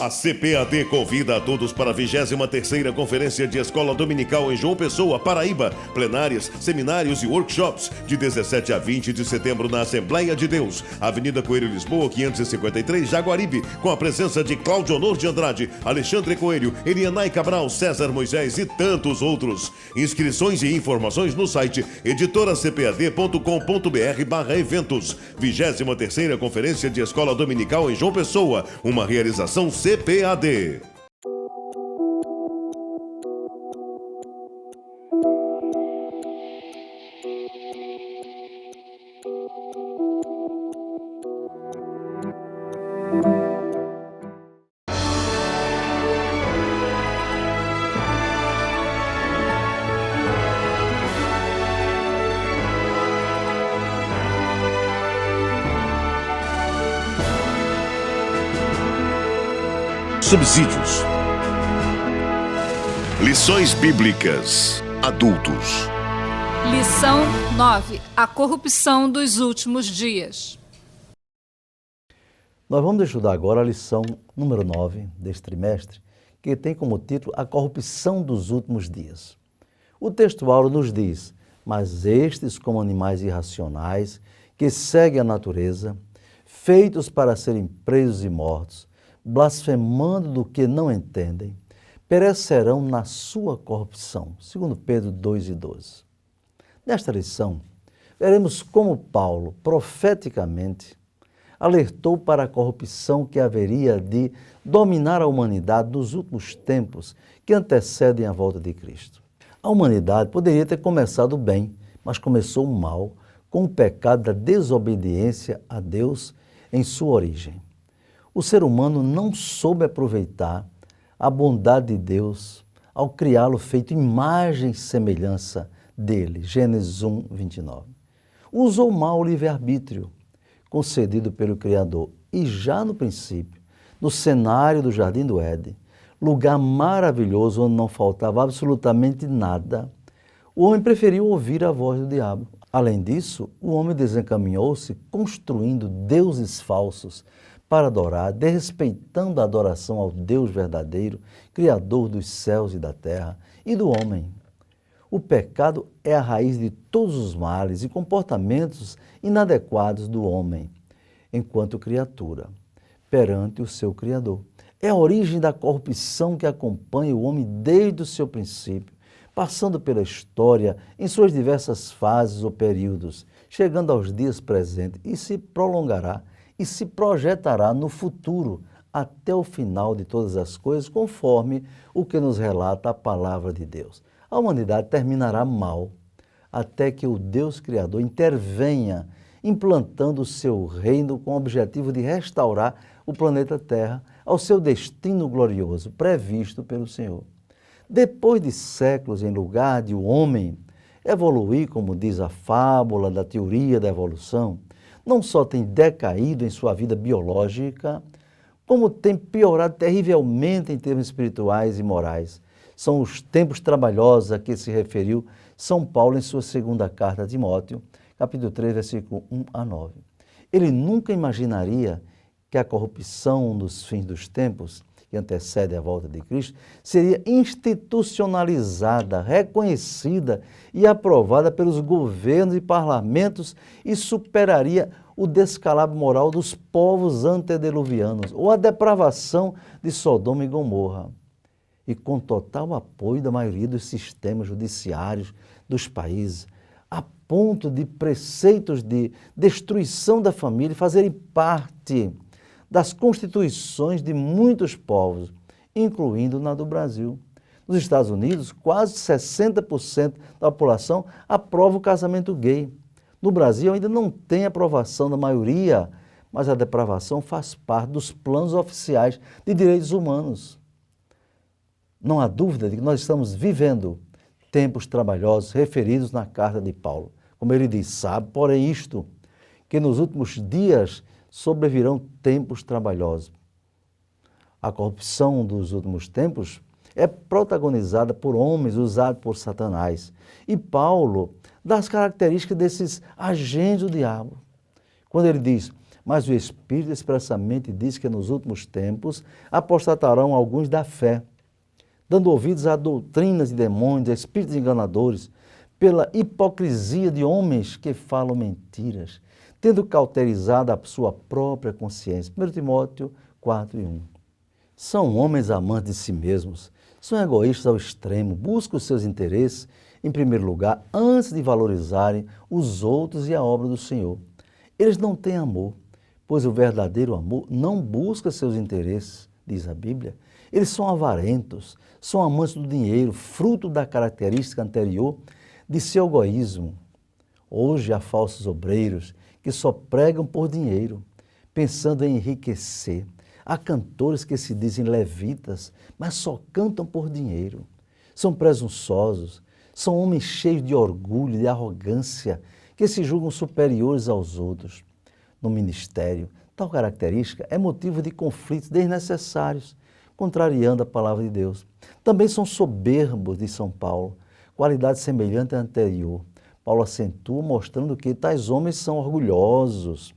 A CPAD convida a todos para a 23ª Conferência de Escola Dominical em João Pessoa, Paraíba. Plenárias, seminários e workshops de 17 a 20 de setembro na Assembleia de Deus. Avenida Coelho, Lisboa, 553, Jaguaribe. Com a presença de Cláudio Honor de Andrade, Alexandre Coelho, Elianai Cabral, César Moisés e tantos outros. Inscrições e informações no site editoracpad.com.br/eventos. 23ª Conferência de Escola Dominical em João Pessoa. Uma realização CPAD. Subsídios. Lições bíblicas. Adultos. Lição 9. A corrupção dos últimos dias. Nós vamos estudar agora a lição número 9 deste trimestre, que tem como título A Corrupção dos Últimos Dias. O texto áureo nos diz: mas estes, como animais irracionais, que seguem a natureza, feitos para serem presos e mortos, blasfemando do que não entendem, perecerão na sua corrupção. 2 Pedro 2:12. Nesta lição, veremos como Paulo, profeticamente, alertou para a corrupção que haveria de dominar a humanidade nos últimos tempos que antecedem a volta de Cristo. A humanidade poderia ter começado bem, mas começou mal, com o pecado da desobediência a Deus em sua origem. O ser humano não soube aproveitar a bondade de Deus ao criá-lo feito imagem e semelhança dele. Gênesis 1:29. Usou mal o livre-arbítrio concedido pelo Criador e já no princípio, no cenário do Jardim do Éden, lugar maravilhoso onde não faltava absolutamente nada, o homem preferiu ouvir a voz do diabo. Além disso, o homem desencaminhou-se construindo deuses falsos para adorar, desrespeitando a adoração ao Deus verdadeiro, Criador dos céus e da terra e do homem. O pecado é a raiz de todos os males e comportamentos inadequados do homem, enquanto criatura, perante o seu Criador. É a origem da corrupção que acompanha o homem desde o seu princípio, passando pela história em suas diversas fases ou períodos, chegando aos dias presentes e se prolongará e se projetará no futuro até o final de todas as coisas, conforme o que nos relata a palavra de Deus. A humanidade terminará mal, até que o Deus Criador intervenha, implantando o seu reino com o objetivo de restaurar o planeta Terra ao seu destino glorioso, previsto pelo Senhor. Depois de séculos, em lugar de o homem evoluir, como diz a fábula da teoria da evolução, não só tem decaído em sua vida biológica, como tem piorado terrivelmente em termos espirituais e morais. São os tempos trabalhosos a que se referiu São Paulo em sua segunda carta a Timóteo, capítulo 3, versículo 1-9. Ele nunca imaginaria que a corrupção dos fins dos tempos, que antecede a volta de Cristo, seria institucionalizada, reconhecida e aprovada pelos governos e parlamentos e superaria o descalabro moral dos povos antediluvianos ou a depravação de Sodoma e Gomorra. E com total apoio da maioria dos sistemas judiciários dos países, a ponto de preceitos de destruição da família fazerem parte das constituições de muitos povos, incluindo na do Brasil. Nos Estados Unidos, quase 60% da população aprova o casamento gay. No Brasil, ainda não tem aprovação da maioria, mas a depravação faz parte dos planos oficiais de direitos humanos. Não há dúvida de que nós estamos vivendo tempos trabalhosos referidos na carta de Paulo. Como ele diz, sabe, porém isto, que nos últimos dias sobrevirão tempos trabalhosos. A corrupção dos últimos tempos é protagonizada por homens usados por Satanás. E Paulo dá as características desses agentes do diabo. Quando ele diz, Mas o Espírito expressamente diz que nos últimos tempos apostatarão alguns da fé, dando ouvidos a doutrinas de demônios, a espíritos enganadores, pela hipocrisia de homens que falam mentiras, tendo cauterizado a sua própria consciência. 1 Timóteo 4:1. São homens amantes de si mesmos, são egoístas ao extremo, buscam os seus interesses em primeiro lugar, antes de valorizarem os outros e a obra do Senhor. Eles não têm amor, pois o verdadeiro amor não busca seus interesses, diz a Bíblia. Eles são avarentos, são amantes do dinheiro, fruto da característica anterior de seu egoísmo. Hoje há falsos obreiros que só pregam por dinheiro, pensando em enriquecer. Há cantores que se dizem levitas, mas só cantam por dinheiro. São presunçosos, são homens cheios de orgulho, de arrogância, que se julgam superiores aos outros. No ministério, tal característica é motivo de conflitos desnecessários, contrariando a palavra de Deus. Também são soberbos, diz São Paulo, qualidade semelhante à anterior. Paulo acentua mostrando que tais homens são orgulhosos,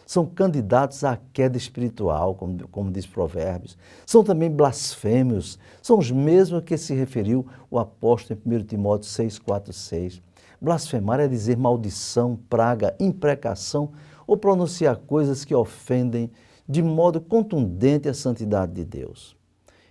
são candidatos à queda espiritual, como diz Provérbios. São também blasfêmios, são os mesmos que se referiu o apóstolo em 1 Timóteo 6,4-6. Blasfemar é dizer maldição, praga, imprecação ou pronunciar coisas que ofendem de modo contundente a santidade de Deus.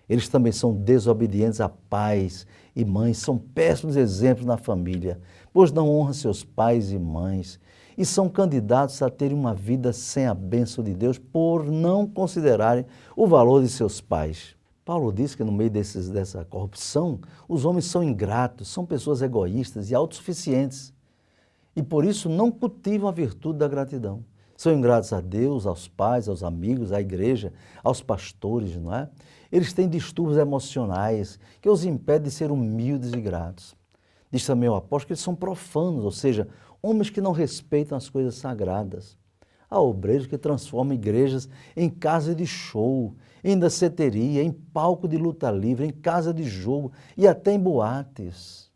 Eles também são desobedientes a pais e mães, são péssimos exemplos na família, pois não honram seus pais e mães e são candidatos a terem uma vida sem a bênção de Deus por não considerarem o valor de seus pais. Paulo diz que no meio dessa corrupção, os homens são ingratos, são pessoas egoístas e autossuficientes e por isso não cultivam a virtude da gratidão. São ingratos a Deus, aos pais, aos amigos, à igreja, aos pastores, não é? Eles têm distúrbios emocionais que os impedem de ser humildes e gratos. Diz também o apóstolo que eles são profanos, ou seja, homens que não respeitam as coisas sagradas. Há obreiros que transformam igrejas em casa de show, em danceteria, em palco de luta livre, em casa de jogo e até em boates.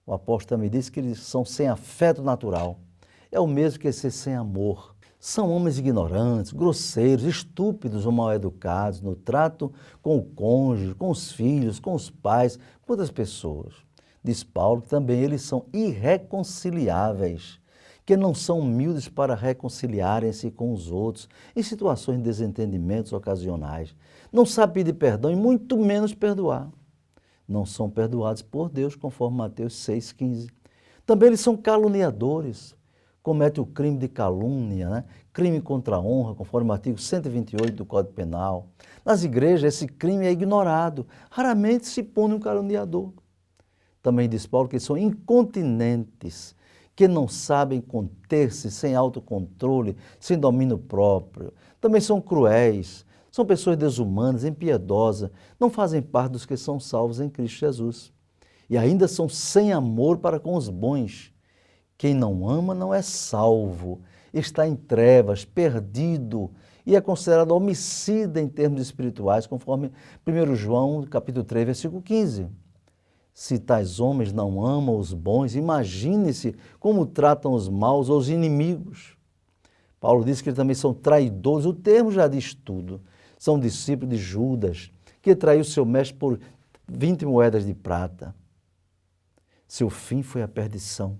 O apóstolo também diz que eles são sem afeto natural. É o mesmo que ser sem amor. São homens ignorantes, grosseiros, estúpidos ou mal educados no trato com o cônjuge, com os filhos, com os pais, com outras pessoas. Diz Paulo que também eles são irreconciliáveis, que não são humildes para reconciliarem-se com os outros em situações de desentendimentos ocasionais. Não sabem pedir perdão e muito menos perdoar. Não são perdoados por Deus, conforme Mateus 6,15. Também eles são caluniadores, cometem o crime de calúnia, né? Crime contra a honra, conforme o artigo 128 do Código Penal. Nas igrejas, esse crime é ignorado, raramente se pune um caluniador. Também diz Paulo que são incontinentes, que não sabem conter-se sem autocontrole, sem domínio próprio. Também são cruéis, são pessoas desumanas, impiedosas, não fazem parte dos que são salvos em Cristo Jesus. E ainda são sem amor para com os bons. Quem não ama não é salvo, está em trevas, perdido e é considerado homicida em termos espirituais, conforme 1 João, capítulo 3, versículo 15. Se tais homens não amam os bons, imagine-se como tratam os maus ou os inimigos. Paulo diz que eles também são traidores, o termo já diz tudo. São discípulos de Judas, que traiu seu mestre por 20 moedas de prata. Seu fim foi a perdição.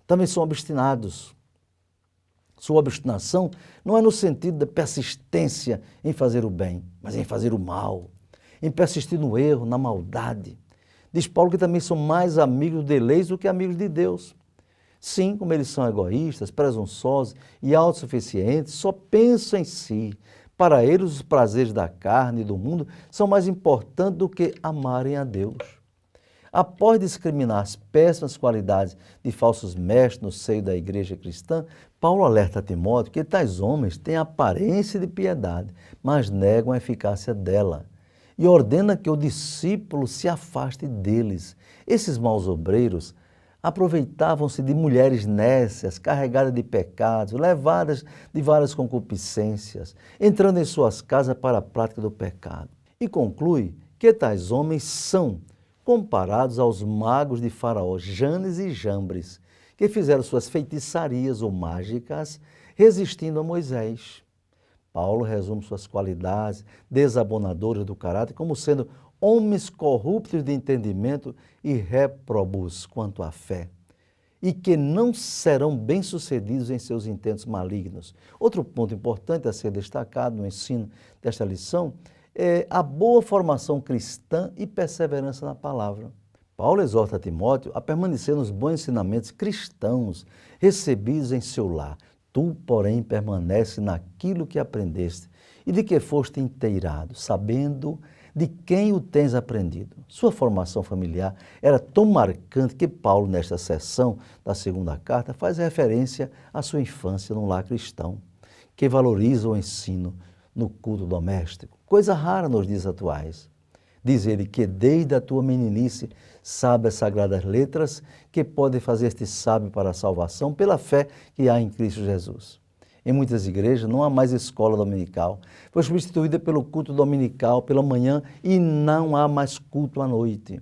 Também são obstinados. Sua obstinação não é no sentido da persistência em fazer o bem, mas em fazer o mal, em persistir no erro, na maldade. Diz Paulo que também são mais amigos de leis do que amigos de Deus. Sim, como eles são egoístas, presunçosos e autossuficientes, só pensam em si. Para eles, os prazeres da carne e do mundo são mais importantes do que amarem a Deus. Após discriminar as péssimas qualidades de falsos mestres no seio da igreja cristã, Paulo alerta a Timóteo que tais homens têm aparência de piedade, mas negam a eficácia dela, e ordena que o discípulo se afaste deles. Esses maus obreiros aproveitavam-se de mulheres nécias, carregadas de pecados, levadas de várias concupiscências, entrando em suas casas para a prática do pecado. E conclui que tais homens são comparados aos magos de Faraó, Janes e Jambres, que fizeram suas feitiçarias ou mágicas resistindo a Moisés. Paulo resume suas qualidades desabonadoras do caráter como sendo homens corruptos de entendimento e réprobos quanto à fé, e que não serão bem-sucedidos em seus intentos malignos. Outro ponto importante a ser destacado no ensino desta lição é a boa formação cristã e perseverança na palavra. Paulo exorta Timóteo a permanecer nos bons ensinamentos cristãos recebidos em seu lar. Tu, porém, permanece naquilo que aprendeste e de que foste inteirado, sabendo de quem o tens aprendido. Sua formação familiar era tão marcante que Paulo, nesta seção da segunda carta, faz referência à sua infância num lar cristão, que valoriza o ensino no culto doméstico, coisa rara nos dias atuais. Diz ele que desde a tua meninice sabe as sagradas letras que podem fazer-te sábio para a salvação pela fé que há em Cristo Jesus. Em muitas igrejas não há mais escola dominical, foi substituída pelo culto dominical pela manhã e não há mais culto à noite.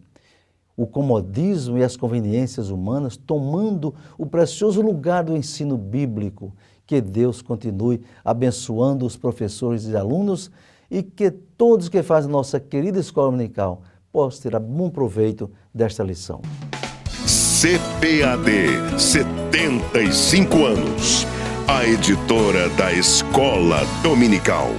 O comodismo e as conveniências humanas tomando o precioso lugar do ensino bíblico. Que Deus continue abençoando os professores e alunos e que todos que fazem nossa querida escola dominical possam tirar bom proveito desta lição. CPAD, 75 anos. A editora da Escola Dominical.